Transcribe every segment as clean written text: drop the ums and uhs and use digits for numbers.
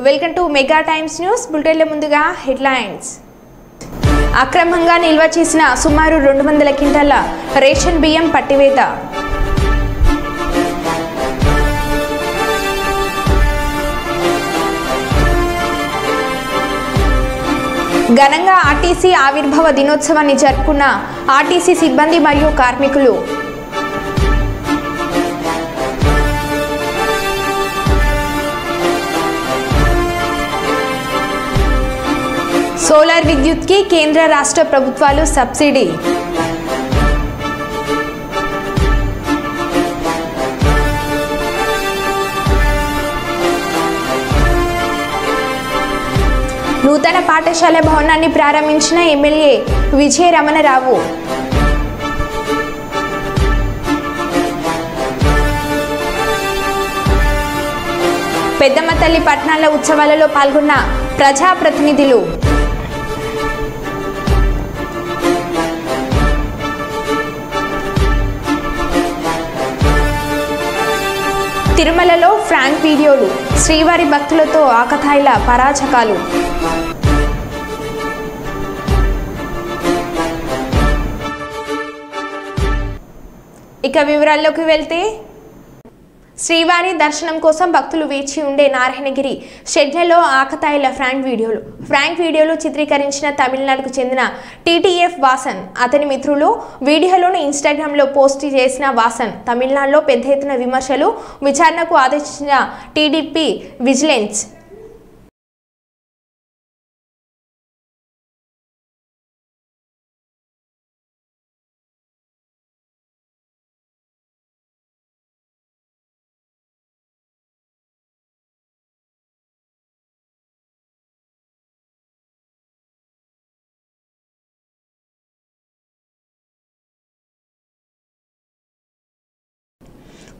Welcome to mega times news బులెటిన్ల ముందుగా headlines. అక్రమంగా నిల్వ చేసిన సుమారు 200 క్వింటాల రేషన్ బియ్యం పట్టివేత. ఘనంగా ఆర్టీసీ ఆవిర్భావ దినోత్సవాన్ని జరుపుకున్న ఆర్టీసీ సిబ్బంది మరియు కార్మికులు. సోలార్ విద్యుత్కి కేంద్ర రాష్ట్ర ప్రభుత్వాలు సబ్సిడీ. నూతన పాఠశాల భవనాన్ని ప్రారంభించిన ఎమ్మెల్యే విజయ రమణరావు. పెద్దమ్మ తల్లి పట్టణాల ఉత్సవాలలో పాల్గొన్న ప్రజాప్రతినిధులు. తిరుమలలో ఫ్రాంక్ వీడియోలు, శ్రీవారి భక్తులతో ఆకతాయిల పరాచకాలు. ఇక వివరాల్లోకి వెళ్తే, శ్రీవారి దర్శనం కోసం భక్తులు వేచి ఉండే నారాయణగిరి షెడ్లలో ఆకతాయిల ఫ్రాంక్ వీడియోలు చిత్రీకరించిన తమిళనాడుకు చెందిన టీటీఎఫ్ వాసన్ అతని మిత్రులు. వీడియోలను ఇన్స్టాగ్రామ్లో పోస్ట్ చేసిన వాసన్ తమిళనాడులో పెద్ద ఎత్తున విమర్శలు, విచారణకు ఆదేశించిన టీడీపీ విజిలెన్స్.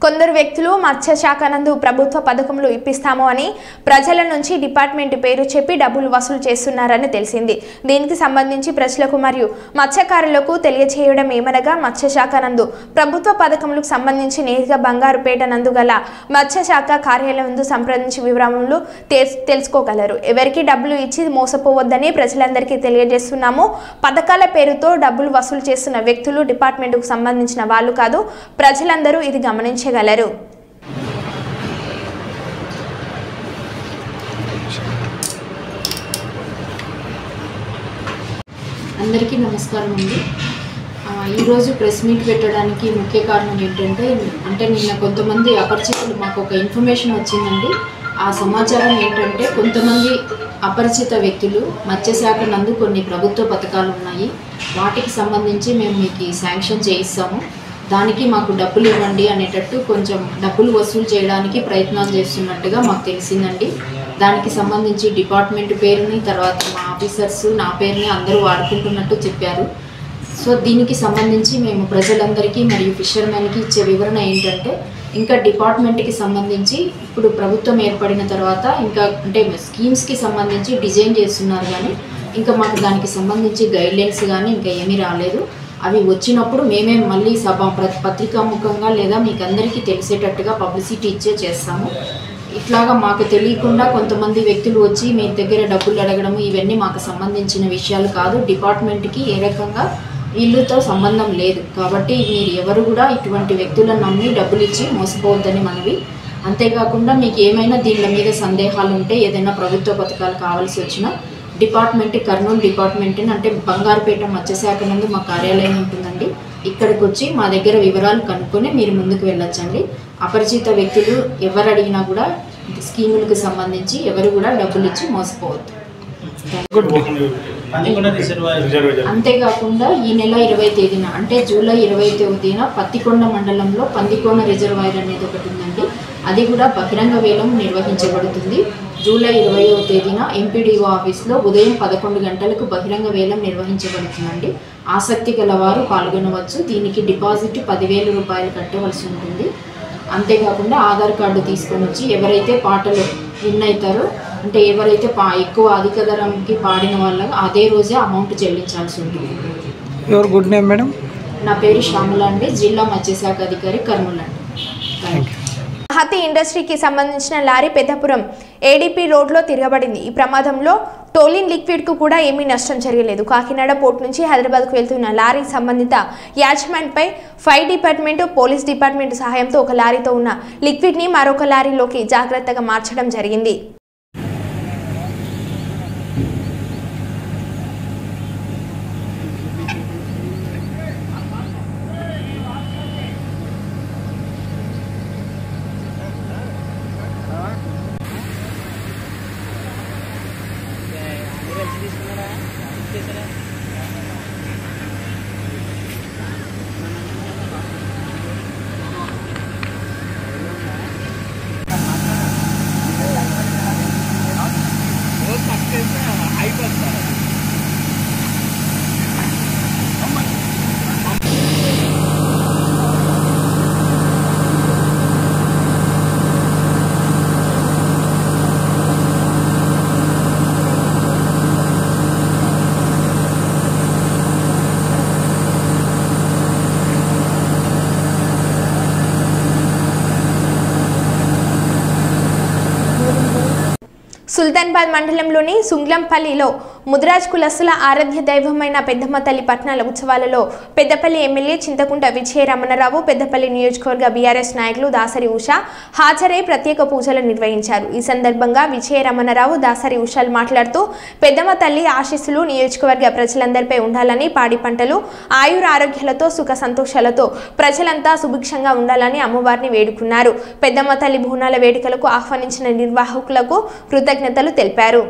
కొందరు వ్యక్తులు మత్స్యశాఖ నందు ప్రభుత్వ పథకములు ఇప్పిస్తాము అని ప్రజల నుంచి డిపార్ట్మెంట్ పేరు చెప్పి డబ్బులు వసూలు చేస్తున్నారని తెలిసింది. దీనికి సంబంధించి ప్రజలకు మరియు మత్స్యకారులకు తెలియజేయడం ఏమనగా, మత్స్యశాఖ నందు ప్రభుత్వ పథకములకు సంబంధించి నేరుగా బంగారుపేట నందు గల మత్స్యశాఖ కార్యాలయం నందు సంప్రదించి వివరములు తెలుసుకోగలరు. ఎవరికి డబ్బులు ఇచ్చి మోసపోవద్దని ప్రజలందరికీ తెలియజేస్తున్నాము. పథకాల పేరుతో డబ్బులు వసూలు చేస్తున్న వ్యక్తులు డిపార్ట్మెంట్కు సంబంధించిన వాళ్ళు కాదు. ప్రజలందరూ ఇది గమనించగలరు. అందరికీ నమస్కారం అండి. ఈరోజు ప్రెస్ మీట్ పెట్టడానికి ముఖ్య కారణం ఏంటంటే, నిన్న కొంతమంది అపరిచితులు మాకు ఒక ఇన్ఫర్మేషన్ వచ్చిందండి. ఆ సమాచారం ఏంటంటే, కొంతమంది అపరిచిత వ్యక్తులు మత్స్యశాఖ నందు కొన్ని ప్రభుత్వ పథకాలు ఉన్నాయి, వాటికి సంబంధించి మేము మీకు శాంక్షన్ చేయిస్తాము, దానికి మాకు డబ్బులు ఇవ్వండి అనేటట్టు కొంచెం డబ్బులు వసూలు చేయడానికి ప్రయత్నాలు చేస్తున్నట్టుగా మాకు తెలిసిందండి. దానికి సంబంధించి డిపార్ట్మెంట్ పేరుని, తర్వాత మా ఆఫీసర్స్ నా పేరుని అందరూ వాడుకుంటున్నట్టు చెప్పారు. సో దీనికి సంబంధించి మేము ప్రజలందరికీ మరియు ఫిషర్మెన్కి ఇచ్చే వివరణ ఏంటంటే, ఇంకా డిపార్ట్మెంట్కి సంబంధించి ఇప్పుడు ప్రభుత్వం ఏర్పడిన తర్వాత ఇంకా స్కీమ్స్కి సంబంధించి డిజైన్ చేస్తున్నారు, కానీ ఇంకా మాకు దానికి సంబంధించి గైడ్లైన్స్ కానీ ఇంకా ఏమీ రాలేదు. అవి వచ్చినప్పుడు మేమే మళ్ళీ పత్రికాముఖంగా లేదా మీకు అందరికీ తెలిసేటట్టుగా పబ్లిసిటీ చేస్తాము. ఇట్లాగా మాకు తెలియకుండా కొంతమంది వ్యక్తులు వచ్చి మీ దగ్గర డబ్బులు అడగడము ఇవన్నీ మాకు సంబంధించిన విషయాలు కాదు. డిపార్ట్మెంట్కి ఏ రకంగా వీళ్ళతో సంబంధం లేదు. కాబట్టి మీరు ఎవరు కూడా ఇటువంటి వ్యక్తులను నమ్మి డబ్బులు ఇచ్చి మోసపోవద్దని మనవి. అంతేకాకుండా మీకు ఏమైనా దీళ్ళ మీద సందేహాలు ఉంటే, ఏదైనా ప్రభుత్వ పథకాలు కావాల్సి వచ్చినా డిపార్ట్మెంట్ కర్నూలు డిపార్ట్మెంట్ అంటే బంగారుపేట మత్స్యశాఖ నందు మా కార్యాలయం ఉంటుందండి. ఇక్కడికి వచ్చి మా దగ్గర వివరాలు కనుక్కొని మీరు ముందుకు వెళ్ళొచ్చండి. అపరిచిత వ్యక్తులు ఎవరు అడిగినా కూడా స్కీములకు సంబంధించి ఎవరు కూడా డబ్బులు ఇచ్చి మోసపోవద్దు. అంతేకాకుండా ఈ నెల 20వ తేదీన అంటే జూలై 20వ తేదీన పత్తికొండ మండలంలో పందికోన రిజర్వాయర్ అనేది ఒకటి ఉందండి. అది కూడా బహిరంగ వేలం నిర్వహించబడుతుంది. జూలై 20వ తేదీన ఎంపీడీఓ ఆఫీస్లో ఉదయం 11 గంటలకు బహిరంగ వేలం నిర్వహించబడుతుందండి. ఆసక్తి గలవారు పాల్గొనవచ్చు. దీనికి డిపాజిట్ 10,000 రూపాయలు కట్టవలసి ఉంటుంది. అంతేకాకుండా ఆధార్ కార్డు తీసుకొని వచ్చి ఎవరైతే పాటలు విన్ అవుతారో అంటే ఎవరైతే ఎక్కువ అధిక ధరంకి పాడిన వాళ్ళకి అదే రోజే అమౌంట్ చెల్లించాల్సి ఉంటుంది. Your good name madam? నా పేరు శ్యామల అండి, జిల్లా మత్స్యశాఖ అధికారి, కర్నూలు అండి. Thank you. హతి ఇండస్ట్రీకి సంబంధించిన లారీ పెద్దపురం ఏడీపీ రోడ్లో తిరగబడింది. ఈ ప్రమాదంలో టోలిన్ లిక్విడ్కు కూడా ఏమీ నష్టం జరగలేదు. కాకినాడ పోర్ట్ నుంచి హైదరాబాద్కు వెళ్తున్న లారీ సంబంధిత యాజమాన్పై ఫైర్ డిపార్ట్మెంట్, పోలీస్ డిపార్ట్మెంట్ సహాయంతో ఒక లారీతో ఉన్న లిక్విడ్ని మరొక లారీలోకి జాగ్రత్తగా మార్చడం జరిగింది. సుల్తాన్బాద్ మండలంలోని సుంగ్లంపల్లిలో ముదిరాజ్ కులస్తుల ఆరాధ్య దైవమైన పెద్దమ్మ తల్లి పట్నాల ఉత్సవాలలో పెద్దపల్లి ఎమ్మెల్యే చింతకుంట విజయ రమణరావు, పెద్దపల్లి నియోజకవర్గ బీఆర్ఎస్ నాయకులు దాసరి ఉషా హాజరై ప్రత్యేక పూజలు నిర్వహించారు. ఈ సందర్భంగా విజయ రమణరావు, దాసరి ఉషాలు మాట్లాడుతూ పెద్దమ్మ తల్లి ఆశీస్సులు నియోజకవర్గ ప్రజలందరిపై ఉండాలని, పాడి పంటలు ఆయుర ఆరోగ్యాలతో సుఖ సంతోషాలతో ప్రజలంతా సుభిక్షంగా ఉండాలని అమ్మవారిని వేడుకున్నారు. పెద్దమ్మ తల్లి బోనాల వేడుకలకు ఆహ్వానించిన నిర్వాహకులకు కృతజ్ఞతలు తెలిపారు.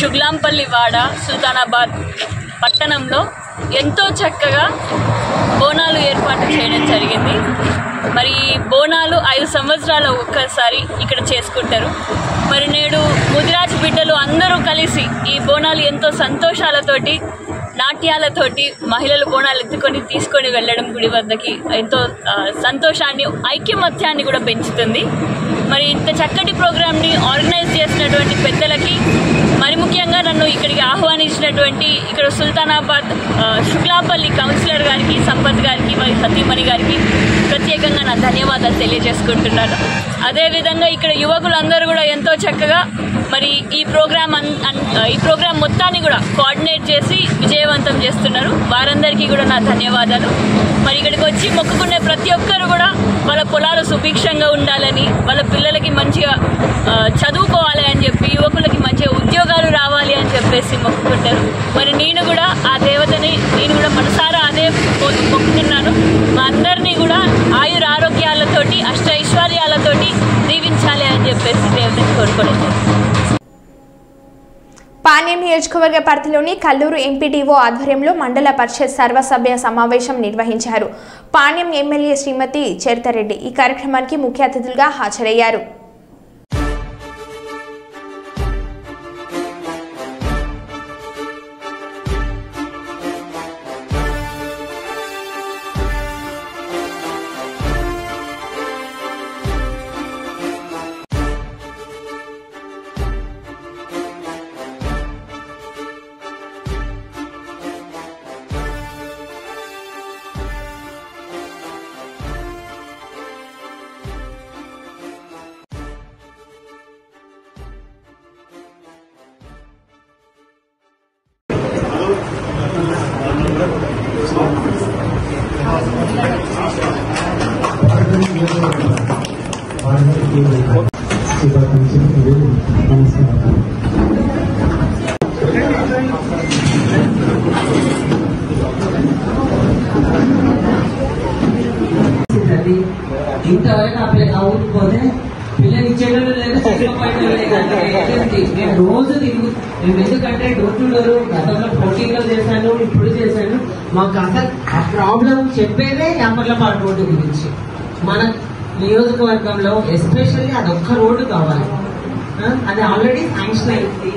శుగ్లాంపల్లి వాడ సుల్తానాబాద్ పట్టణంలో ఎంతో చక్కగా బోనాలు ఏర్పాటు చేయడం జరిగింది. మరి బోనాలు 5 సంవత్సరాల ఒక్కసారి ఇక్కడ చేసుకుంటారు. మరి నేడు ముదిరాజ్ బిడ్డలు అందరూ కలిసి ఈ బోనాలు ఎంతో సంతోషాలతోటి, నాట్యాలతోటి మహిళలు బోనాలు ఎత్తుకొని తీసుకొని వెళ్ళడం గుడి వద్దకి ఎంతో సంతోషాన్ని, ఐక్యమత్యాన్ని కూడా పెంచుతుంది. మరి ఇంత చక్కటి ప్రోగ్రామ్ని ఆర్గనైజ్ చేసినటువంటి పెద్దలకి, మరి ముఖ్యంగా నన్ను ఇక్కడికి ఆహ్వానించినటువంటి ఇక్కడ సుల్తానాబాద్ శుక్లాపల్లి కౌన్సిలర్ గారికి, సంపత్ గారికి, మరి సతీమణి గారికి ప్రత్యేకంగా నా ధన్యవాదాలు తెలియజేసుకుంటున్నాను. అదేవిధంగా ఇక్కడ యువకులందరూ కూడా ఎంతో చక్కగా మరి ఈ ప్రోగ్రామ్ మొత్తాన్ని కూడా కోఆర్డినేట్ చేసి విజయవంతం చేస్తున్నారు. వారందరికీ కూడా నా ధన్యవాదాలు. మరి ఇక్కడికి వచ్చి మొక్కుకునే ప్రతి ఒక్కరు కూడా వాళ్ళ పొలాలు సుభిక్షంగా ఉండాలని, వాళ్ళ పిల్లలకి మంచిగా చదువుకోవాలి అని చెప్పి, యువకులకి మంచిగా ఉద్యోగాలు రావాలి అని చెప్పేసి మొక్కుకుంటారు. మరి నేను కూడా ఆ దేవతని మనసారా అదే మొక్కుతున్నాను. మా అందరినీ కూడా ఆయుర ఆరోగ్యాలతోటి, అష్ట ఐశ్వర్యాలతోటి దీవించాలి అని చెప్పేసి దేవతని కోరుకోలేదు. పాణ్యం నియోజకవర్గ పరిధిలోని కల్లూరు ఎంపీడీఓ ఆధ్వర్యంలో మండల పరిషత్ సర్వసభ్య సమావేశం నిర్వహించారు. పాణ్యం ఎమ్మెల్యే శ్రీమతి చరితారెడ్డి ఈ కార్యక్రమానికి ముఖ్య అతిథులుగా హాజరయ్యారు. ఇంతవరకు ఆ పిల్లలు అవుకపోతే పిల్లలు ఇచ్చేటప్పుడు లేదు, నేను రోజు తిరుగు. మేము ఎందుకంటే డోర్ టు డోర్ గతంలో పోటీలో చేశాను, ఇప్పుడు చేశాను. మాకు అసలు ఆ ప్రాబ్లం చెప్పేదే యాపర్లపాడు రోడ్డు గురించి. మన నియోజకవర్గంలో ఎస్పెషల్లీ అదొక్క రోడ్డు కావాలి. అది ఆల్రెడీ శాంక్షన్ అయింది.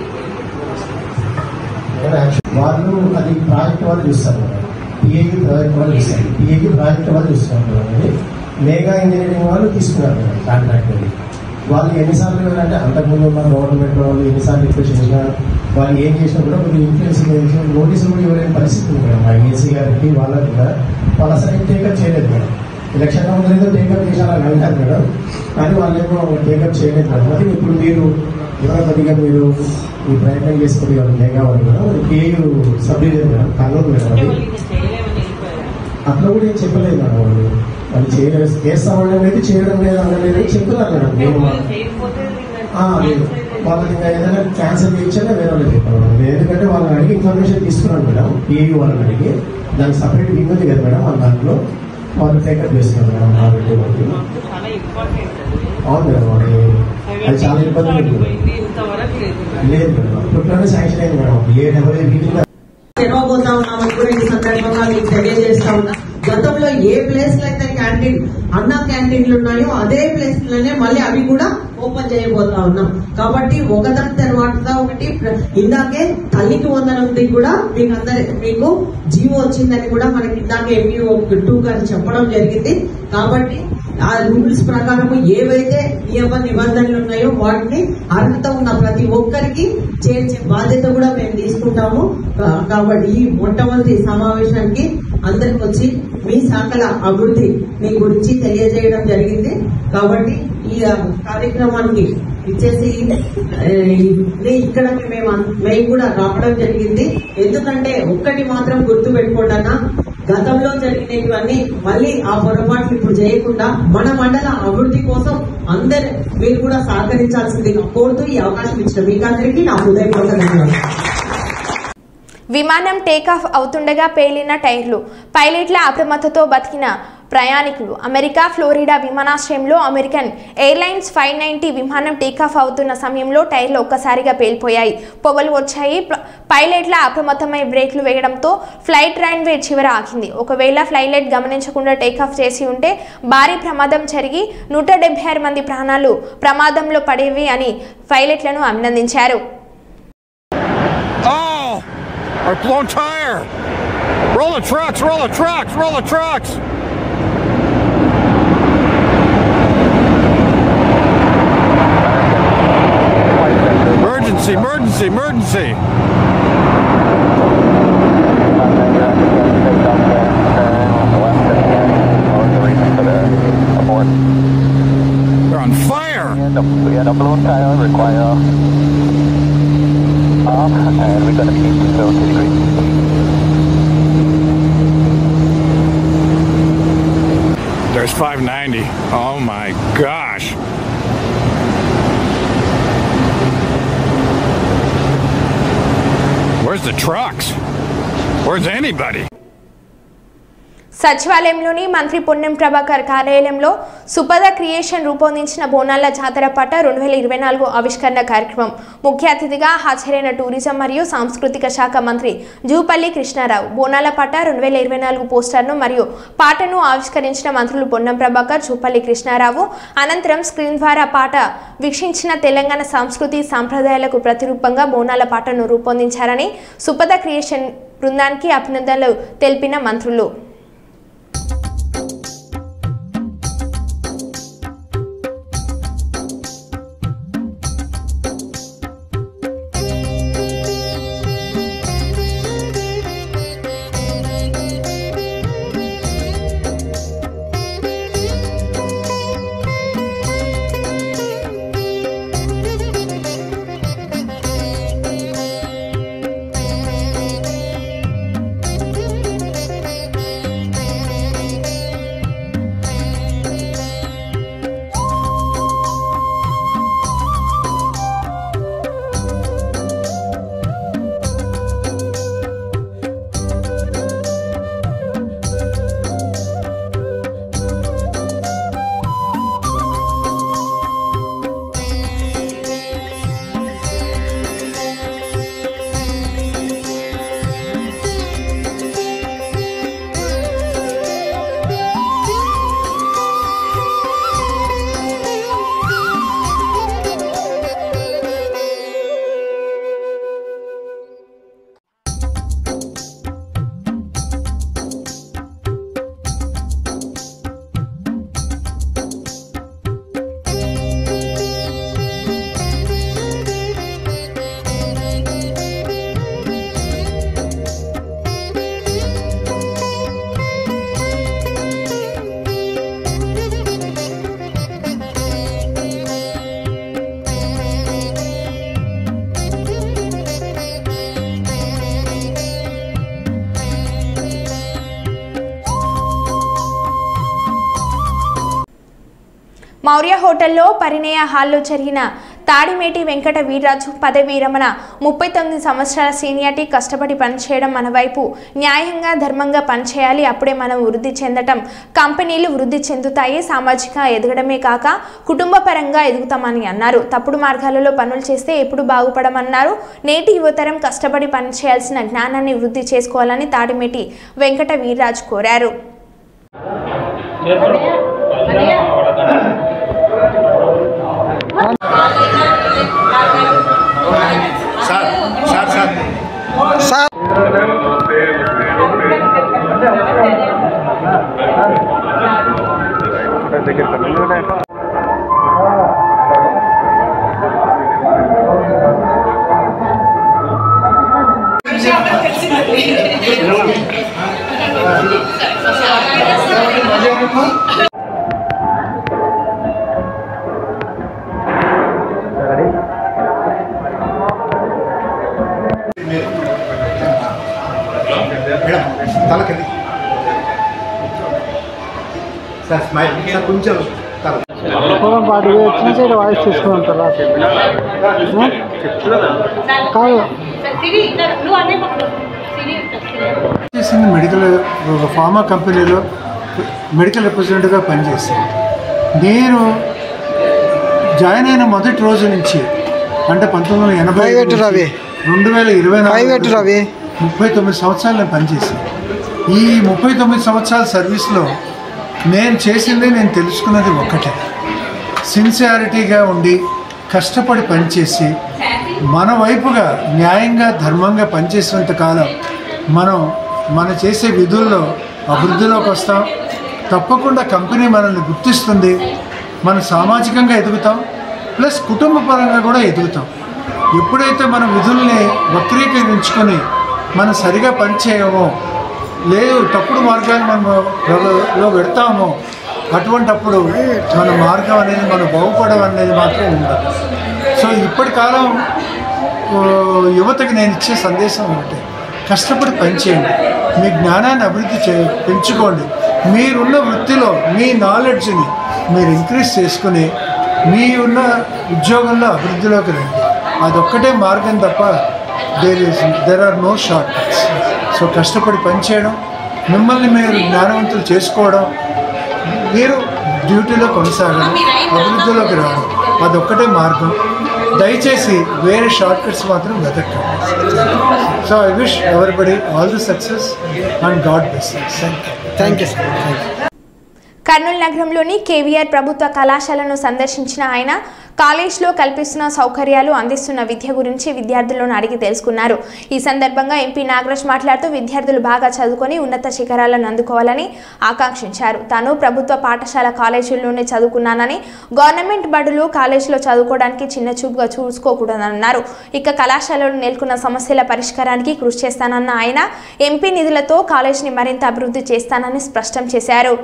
వాళ్ళు అది ప్రాజెక్ట్ వాళ్ళు చూస్తారు, పిఏకి ప్రాజెక్ట్ వాళ్ళు చూస్తారు, పిఏకి ప్రాజెక్ట్ వాళ్ళు చూస్తున్నారు. మేఘా ఇంజనీరింగ్ వాళ్ళు తీసుకున్నారు కాంట్రాక్ట్. వాళ్ళు ఎన్నిసార్లు అంటే అంతకుముందు ఉన్న గవర్నమెంట్ వాళ్ళు ఎన్నిసార్లు రిక్వెస్ట్ చేసినా వాళ్ళు ఏం చేసినా కూడా కొన్ని ఇన్ఫ్లుయెన్స్ నోటీసులు కూడా ఇవ్వలేని పరిస్థితి ఉంది మేడం. మా ఏసీ గారికి వాళ్ళకి కూడా వాళ్ళు అసలు టేకప్ చేయలేదు మేడం. ఎలక్షన్ ముందు ఏదో టేకప్ చేశారని అంటారు మేడం, కానీ వాళ్ళు ఏమో టేకప్ చేయలేదు మేడం. మరి ఇప్పుడు మీరు కొద్దిగా మీరు ఈ ప్రయత్నం చేసుకుని వాళ్ళు మేఘా వాళ్ళు madam PAU sub division madam Kalluru madam. అది అట్లా కూడా ఏం చెప్పలేదు మేడం. వాళ్ళు చేయలేదు, చేస్తామని అయితే చేయడం లేదు అనలేదు చెప్తున్నారు మేడం. నేను వాళ్ళకి ఇంకా ఏదైనా క్యాన్సర్ చేయించానే వేరే వాళ్ళు చెప్పాను. ఎందుకంటే వాళ్ళని అడిగి ఇన్ఫర్మేషన్ తీసుకున్నాను మేడం. పిఏయు వాళ్ళని అడిగి దానికి సపరేట్ వింగ్ ఉంది కదా మేడం, వాళ్ళ దాంట్లో వాళ్ళు టేకప్ చేస్తున్నారు మేడం. వాళ్ళకి అవును మేడం, అది చాలా ఇబ్బంది లేదు మేడం. ఇప్పట్లోనే శాంక్షన్ అయింది మేడం. తెరవబోతా ఉన్నామని కూడా ఈ సందర్భంగా మీకు తెలియజేస్తా ఉన్నా. గతంలో ఏ ప్లేస్ లో అయితే క్యాంటీన్ అన్నా క్యాంటీన్లు ఉన్నాయో అదే ప్లేస్ లోనే మళ్ళీ అవి కూడా ఓపెన్ చేయబోతా ఉన్నాం. కాబట్టి ఒకదాని తర్వాత ఒకటి ఇందాకే తల్లికి వందనంది కూడా మీకు జీవో వచ్చిందని కూడా మనకి ఇందాకే ఎంపీఓ 2 గారు చెప్పడం జరిగింది. కాబట్టి ఆ రూల్స్ ప్రకారం ఏవైతే నియమ నిబంధనలు ఉన్నాయో వాటిని అర్హత ఉన్న ప్రతి ఒక్కరికి చేర్చే బాధ్యత కూడా మేము తీసుకుంటాము. కాబట్టి ఈ మొట్టమొదటి సమావేశానికి అందరికి వచ్చి మీ శాఖల అభివృద్ధిని గురించి తెలియజేయడం జరిగింది. కాబట్టి ఈ కార్యక్రమానికి ఇచ్చేసి ఇక్కడ మేము కూడా రావడం జరిగింది. ఎందుకంటే ఒక్కటి మాత్రం గుర్తు పెట్టుకోండి, గతంలో జరిగినవన్నీ మళ్ళీ ఆ పొరపాట్లు ఇప్పుడు చేయకుండా మన మండల అభివృద్ధి కోసం అందరు మీరు కూడా సహకరించాల్సిందిగా కోరుతూ ఈ అవకాశం ఇచ్చిన మీకు అందరికీ నా హృదయపూర్వక ధన్యవాదాలు. విమానం టేకాఫ్ అవుతుండగా పేలిన టైర్లు, పైలట్ల అప్రమత్తతో బతికిన ప్రయాణికులు. అమెరికా ఫ్లోరిడా విమానాశ్రయంలో అమెరికన్ ఎయిర్లైన్స్ 590 విమానం టేకాఫ్ అవుతున్న సమయంలో టైర్లు ఒక్కసారిగా పేలిపోయాయి, పొగలు వచ్చాయి. పైలట్ల అప్రమత్తమై బ్రేక్లు వేయడంతో ఫ్లైట్ రన్వే చివర ఆగింది. ఒకవేళ ఫ్లైట్ గమనించకుండా టేకాఫ్ చేసి ఉంటే భారీ ప్రమాదం జరిగి 176 మంది ప్రాణాలు ప్రమాదంలో పడేవి అని పైలట్లను అభినందించారు. Our blown tire! Roll the trucks! Roll the trucks! Roll the trucks! Emergency! Emergency! Emergency! They're on fire! We had a blown tire, require off, and we're going to keep the 30 degrees. There's 590. Oh my gosh. Where's the trucks? Where's anybody? సచివాలయంలోని మంత్రి పొన్నం ప్రభాకర్ కార్యాలయంలో సుపద creation రూపొందించిన బోనాల జాతర పాట 2024 ఆవిష్కరణ కార్యక్రమం ముఖ్య అతిథిగా హాజరైన టూరిజం మరియు సాంస్కృతిక శాఖ మంత్రి జూపల్లి కృష్ణారావు బోనాల పాట 2024 పోస్టర్ను మరియు పాటను ఆవిష్కరించిన మంత్రులు పొన్నం ప్రభాకర్ జూపల్లి కృష్ణారావు అనంతరం స్క్రీన్ ద్వారా పాట వీక్షించిన తెలంగాణ సంస్కృతి సాంప్రదాయాలకు ప్రతిరూపంగా బోనాల పాటను రూపొందించారని సుపద క్రియేషన్ బృందానికి అభినందనలు తెలిపిన మంత్రులు మౌర్య హోటల్లో పరిణయ హాల్లో జరిగిన తాడిమేటి వెంకట వీర్రాజు పదవీ విరమణ 39 సంవత్సరాల సీనియారిటీ కష్టపడి పనిచేయడం మన వైపు న్యాయంగా ధర్మంగా పనిచేయాలి అప్పుడే మనం వృద్ధి చెందటం కంపెనీలు వృద్ధి చెందుతాయి సామాజిక ఎదగడమే కాక కుటుంబ పరంగా ఎదుగుతామని అన్నారు తప్పుడు మార్గాలలో పనులు చేస్తే ఎప్పుడు బాగుపడమన్నారు నేటి యువతరం కష్టపడి పనిచేయాల్సిన జ్ఞానాన్ని వృద్ధి చేసుకోవాలని తాడిమేటి వెంకట వీర్రాజు కోరారు కొంచెం పాటు వచ్చిన వాయిస్ తీసుకుంటారా కాదు చేసింది మెడికల్ ఫార్మా కంపెనీలో మెడికల్ రిప్రజెంటేటివ్గా పనిచేస్తాను నేను జాయిన్ అయిన మొదటి రోజు నుంచి అంటే 1980 2024 39 సంవత్సరాలు నేను పనిచేశాను ఈ 39 సంవత్సరాల సర్వీస్లో నేను చేసింది నేను తెలుసుకున్నది ఒక్కటే సిన్సియారిటీగా ఉండి కష్టపడి పనిచేసి మన వైపుగా న్యాయంగా ధర్మంగా పనిచేసినంత కాలం మనం చేసే విధుల్లో అభివృద్ధిలోకి వస్తాం తప్పకుండా కంపెనీ మనల్ని గుర్తిస్తుంది మనం సామాజికంగా ఎదుగుతాం ప్లస్ కుటుంబ పరంగా కూడా ఎదుగుతాం ఎప్పుడైతే మన విధుల్ని వక్రీకరించుకొని మనం సరిగా పనిచేయమో లేదు తప్పుడు మార్గాన్ని మనం పెడతామో అటువంటప్పుడు మన మార్గం అనేది మనం బాగుపడడం అనేది మాత్రం ఉండదు సో ఇప్పటి కాలం యువతకి నేను ఇచ్చే సందేశం ఒకటే కష్టపడి పనిచేయండి మీ జ్ఞానాన్ని అభివృద్ధి పెంచుకోండి మీరున్న వృత్తిలో మీ నాలెడ్జ్ని మీరు ఇంక్రీజ్ చేసుకుని మీ ఉన్న ఉద్యోగంలో అభివృద్ధిలోకి రండి అదొక్కటే మార్గం తప్ప there are no shortcuts so కష్టపడి పనిచేయడం మిమ్మల్ని మీరు జ్ఞానవంతులు చేసుకోవడం, మీరు డ్యూటీలో కొనసాగడం, అభివృద్ధిలోకి రావడం, అదొక్కటే మార్గం. దయచేసి వేరే షార్ట్ కట్స్ మాత్రం వెతకండి. So I wish everybody all the success and God bless. Thank you sir. Kurnool నగరంలోని కేవీఆర్ ప్రభుత్వ కళాశాలను సందర్శించిన ఆయన కాలేజ్లో కల్పిస్తున్న సౌకర్యాలు, అందిస్తున్న విద్య గురించి విద్యార్థులను అడిగి తెలుసుకున్నారు. ఈ సందర్భంగా ఎంపీ నాగరాజ్ మాట్లాడుతూ విద్యార్థులు బాగా చదువుకొని ఉన్నత శిఖరాలను అందుకోవాలని ఆకాంక్షించారు. తాను ప్రభుత్వ పాఠశాల కాలేజీల్లోనే చదువుకున్నానని, గవర్నమెంట్ బడులు కాలేజీలో చదువుకోవడానికి చిన్న చూపుగా చూసుకోకూడదన్నారు. ఇక కళాశాలలో నెలకొన్న సమస్యల పరిష్కారానికి కృషి చేస్తానన్న ఆయన ఎంపీ నిధులతో కాలేజీని మరింత అభివృద్ధి చేస్తానని స్పష్టం చేశారు.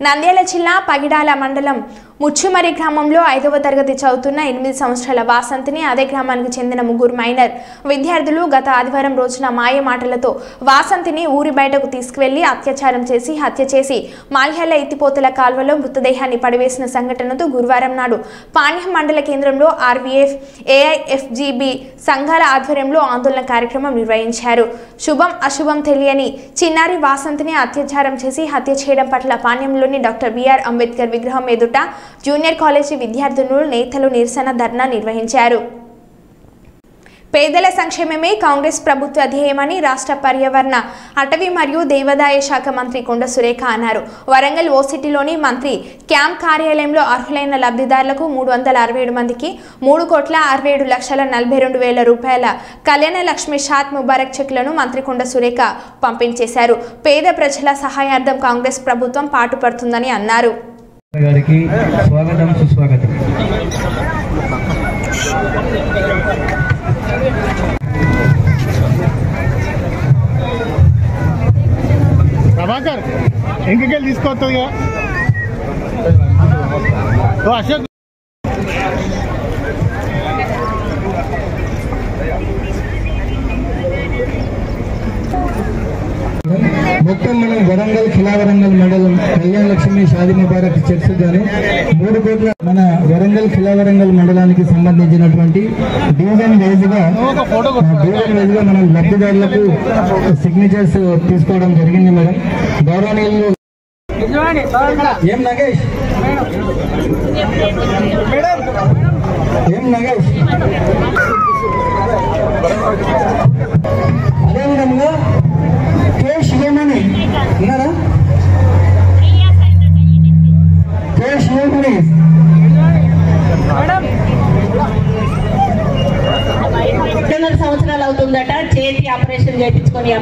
నంద్యాల జిల్లా పగిడాల మండలం ముచ్చుమరి గ్రామంలో 5వ తరగతి చదువుతున్న 8 సంవత్సరాల వాసంతిని అదే గ్రామానికి చెందిన 3 మైనర్ విద్యార్థులు గత ఆదివారం రోజున మాయ మాటలతో వాసంతిని ఊరి బయటకు తీసుకువెళ్లి అత్యాచారం చేసి హత్య చేసి మాల్యాల ఎత్తిపోతల కాల్వలో మృతదేహాన్ని పడివేసిన సంఘటనతో గురువారం నాడు పాణ్యం మండల కేంద్రంలో ఆర్వీఎఫ్, ఏఐఎఫ్జీబీ సంఘాల ఆధ్వర్యంలో ఆందోళన కార్యక్రమం నిర్వహించారు. శుభం అశుభం తెలియని చిన్నారి వాసంతిని అత్యాచారం చేసి హత్య చేయడం పట్ల పాణ్యంలోని డాక్టర్ బిఆర్ అంబేద్కర్ విగ్రహం ఎదుట జూనియర్ కాలేజీ విద్యార్థులు, నేతలు నిరసన ధర్నా నిర్వహించారు. పేదల సంక్షేమమే కాంగ్రెస్ ప్రభుత్వ ధ్యేయమని రాష్ట్ర పర్యావరణ, అటవీ మరియు దేవాదాయ శాఖ మంత్రి కొండ సురేఖ అన్నారు. వరంగల్ ఓసిటీలోని మంత్రి క్యాంప్ కార్యాలయంలో అర్హులైన లబ్ధిదారులకు 367 మందికి 3,67,42,000 రూపాయల కళ్యాణ లక్ష్మి షాద్ ముబారక్ చెక్లను మంత్రి కొండ సురేఖ పంపిణీ చేశారు. పేద ప్రజల సహాయార్థం కాంగ్రెస్ ప్రభుత్వం పాటుపడుతుందని అన్నారు. గారికి స్వాగతం, సుస్వాగతం. ప్రభాకర్ ఇంకెళ్ళి తీసుకొస్తుంది అశోక్. మొత్తం మనం వరంగల్, ఖిలావరంగల్ మండలం కళ్యాణ లక్ష్మి షాదీ ముబారక్ చెక్స్ గాను 3 కోట్ల మన వరంగల్, ఖిలావరంగల్ మండలానికి సంబంధించినటువంటి డివిజన్ వైజ్ గా మనం లబ్ధిదారులకు సిగ్నేచర్స్ తీసుకోవడం జరిగింది. మేడం గౌరవనీయులు ఏం నగేష్ అదేవిధంగా కే శివమణి ఉన్నారా? కే శివమణి 2 సంవత్సరాలు అవుతుందట చేతి ఆపరేషన్ చేయించుకొని ఈ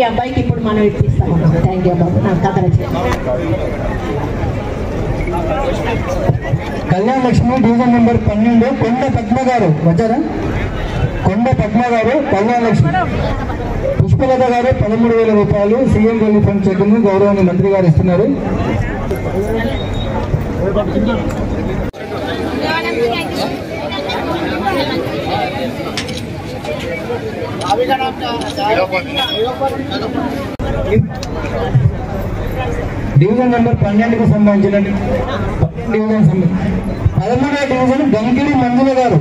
అబ్బాయికి ఇప్పుడు మనం ఇప్పిస్తాం. థ్యాంక్ యూ బాబు. నాకు కథ కళ్యాణ లక్ష్మి డివిజన్ నెంబర్ 12 కొండ పద్మ గారు వచ్చారా? కొండ పద్మ గారు కళ్యాణ లక్ష్మి, పుష్పలత గారు 13,000 రూపాయలు సీఎం రిలీఫ్ ఫండ్ చెక్ను గౌరవనీయ మంత్రి గారు ఇస్తున్నారు. డివిజన్ నెంబర్ 12కు సంబంధించిన 13వ డివిజన్ గంగిడి మంజుల గారు,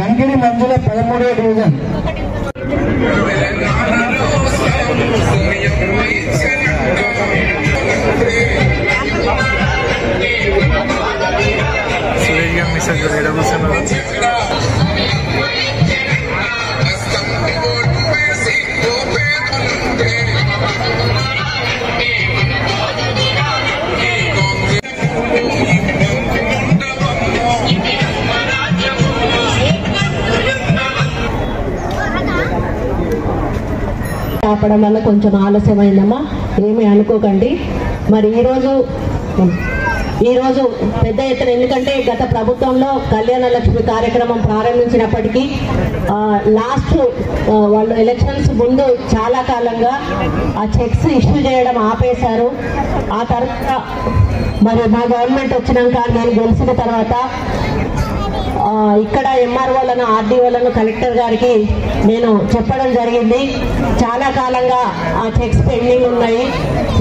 గంగిడి మంజుల 13వ డివిజన్. ఆపడం వల్ల కొంచెం ఆలస్యమైందమ్మా, ఏమీ అనుకోకండి. మరి ఈరోజు పెద్ద ఎత్తున, ఎందుకంటే గత ప్రభుత్వంలో కళ్యాణ లక్ష్మి కార్యక్రమం ప్రారంభించినప్పటికీ లాస్ట్ వాళ్ళు ఎలక్షన్స్ ముందు చాలా కాలంగా ఆ చెక్స్ ఇష్యూ చేయడం ఆపేశారు. ఆ తర్వాత మరి మా గవర్నమెంట్ వచ్చినాక నేను గెలిచిన తర్వాత ఇక్కడ ఎంఆర్ఓలను ఆర్డీఓలను కలెక్టర్ గారికి నేను చెప్పడం జరిగింది. చాలా కాలంగా ఆ చెక్స్ పెండింగ్ ఉన్నాయి,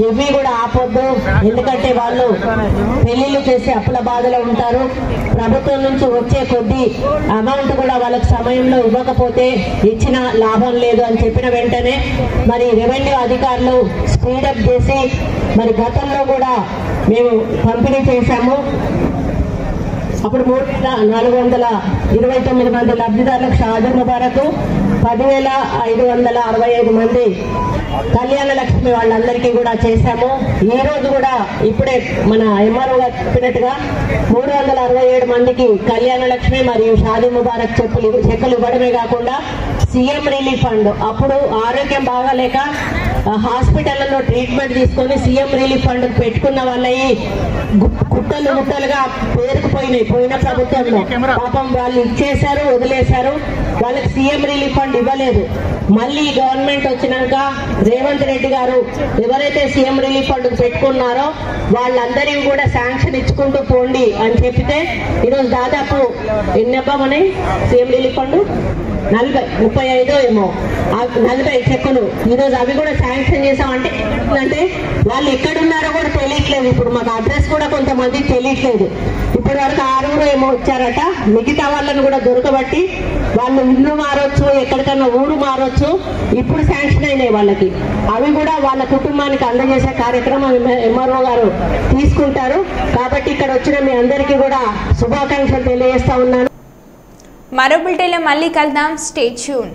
ఇవి కూడా ఆపొద్దు, ఎందుకంటే వాళ్ళు పెళ్లిళ్ళు చేసి అప్పుల బాధలో ఉంటారు. ప్రభుత్వం నుంచి వచ్చే కొద్ది అమౌంట్ కూడా వాళ్ళకి సమయంలో ఇవ్వకపోతే ఇచ్చిన లాభం లేదు అని చెప్పిన వెంటనే మరి రెవెన్యూ అధికారులు స్పీడప్ చేసి మరి గతంలో కూడా మేము పంపిణీ చేశాము. అప్పుడు 3,429 మంది లబ్ధిదారులకు షాదీ ముబారక్, 10,565 మంది కళ్యాణ లక్ష్మి వాళ్ళందరికీ కూడా చేశాము. ఈ రోజు కూడా ఇప్పుడే మన ఎంఆర్ఓ గారు చెప్పినట్టుగా 367 మందికి కళ్యాణ లక్ష్మి మరియు షాదీ ముబారక్ చెక్కులు ఇవ్వడమే కాకుండా సీఎం రిలీఫ్ ఫండ్, అప్పుడు ఆరోగ్యం బాగాలేక హాస్పిటల్లో ట్రీట్మెంట్ తీసుకొని సీఎం రిలీఫ్ ఫండ్ పెట్టుకున్న వాళ్ళవి గుట్టలు గుట్టలుగా పేరుకుపోయినాయి పోయిన ప్రభుత్వంలో. పాపం వాళ్ళు ఇచ్చేశారు, వదిలేశారు, వాళ్ళకి సీఎం రిలీఫ్ ఫండ్ ఇవ్వలేదు. మళ్ళీ గవర్నమెంట్ వచ్చినాక రేవంత్ రెడ్డి గారు ఎవరైతే సీఎం రిలీఫ్ ఫండ్ పెట్టుకున్నారో వాళ్ళందరికీ కూడా శాంక్షన్ ఇచ్చుకుంటూ పోండి అని చెప్తే ఈరోజు దాదాపు ఎన్ని అబ్బామని సీఎం రిలీఫ్ ఫండ్ 35 ఏమో 40 చెక్కులు ఈరోజు అవి కూడా శాంక్షన్ చేసామంటే అంటే వాళ్ళు ఎక్కడున్నారో కూడా తెలియట్లేదు. ఇప్పుడు మాకు అడ్రస్ కూడా కొంతమంది తెలియట్లేదు. ఇప్పటి వరకు 6 ఏమో వచ్చారట, మిగతా వాళ్ళని కూడా దొరకబట్టి వాళ్ళు ఇల్లు మారొచ్చు, ఎక్కడికన్నా ఊరు మారొచ్చు, ఇప్పుడు శాంక్షన్ అయినాయి వాళ్ళకి. అవి కూడా వాళ్ళ కుటుంబానికి అందజేసే కార్యక్రమం ఎంఆర్ఓ గారు తీసుకుంటారు. కాబట్టి ఇక్కడ వచ్చిన మీ అందరికీ కూడా శుభాకాంక్షలు తెలియజేస్తా ఉన్నాను. మరో బులెటిన్లో మళ్ళీ కలుద్దాం. Stay tune.